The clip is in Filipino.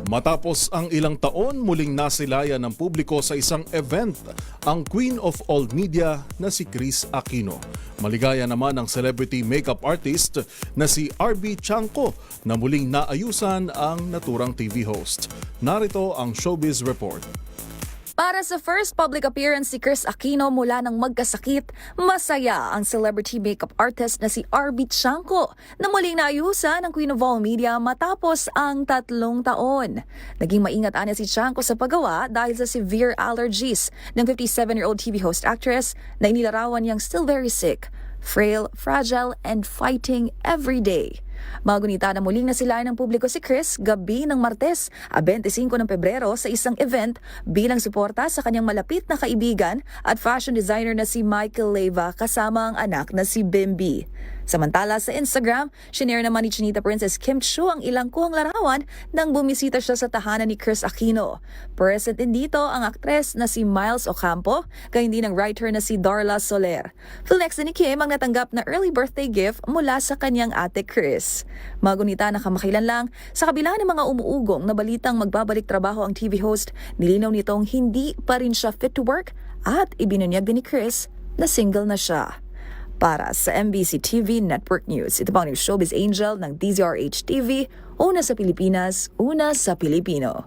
Matapos ang ilang taon, muling nasilayan ng publiko sa isang event ang Queen of All Media na si Kris Aquino. Maligaya naman ang celebrity makeup artist na si RB Chanco na muling naayusan ang naturang TV host. Narito ang Showbiz Report. Para sa first public appearance si Kris Aquino mula ng magkasakit, masaya ang celebrity makeup artist na si RB Chanco na muling naayusan ng Queen of All Media matapos ang 3 taon. Naging maingat anya si Chanco sa paggawa dahil sa severe allergies ng 57-year-old TV host actress na inilarawan niyang still very sick, frail, fragile, and fighting every day. Magunita na muling nasilayan ng publiko si Kris gabi ng Martes, 25 ng Pebrero sa isang event bilang suporta sa kanyang malapit na kaibigan at fashion designer na si Michael Leyva kasama ang anak na si Bimby. Samantala sa Instagram, shinare naman ni Chinita Princess Kim Chiu ang ilang kuhang larawan nang bumisita siya sa tahanan ni Kris Aquino. Present din dito ang aktres na si Miles Ocampo, gayon din ang writer na si Darla Soler. Flex din ni Kim ang natanggap na early birthday gift mula sa kanyang ate Kris. Magunita na kamakailan lang, sa kabila ng mga umuugong na balitang magbabalik trabaho ang TV host, nilinaw nitong hindi pa rin siya fit to work at ibinunyag din ni Kris na single na siya. Para sa MBC TV Network News, ito pa ang Showbiz Angel ng DZRH TV, una sa Pilipinas, una sa Pilipino.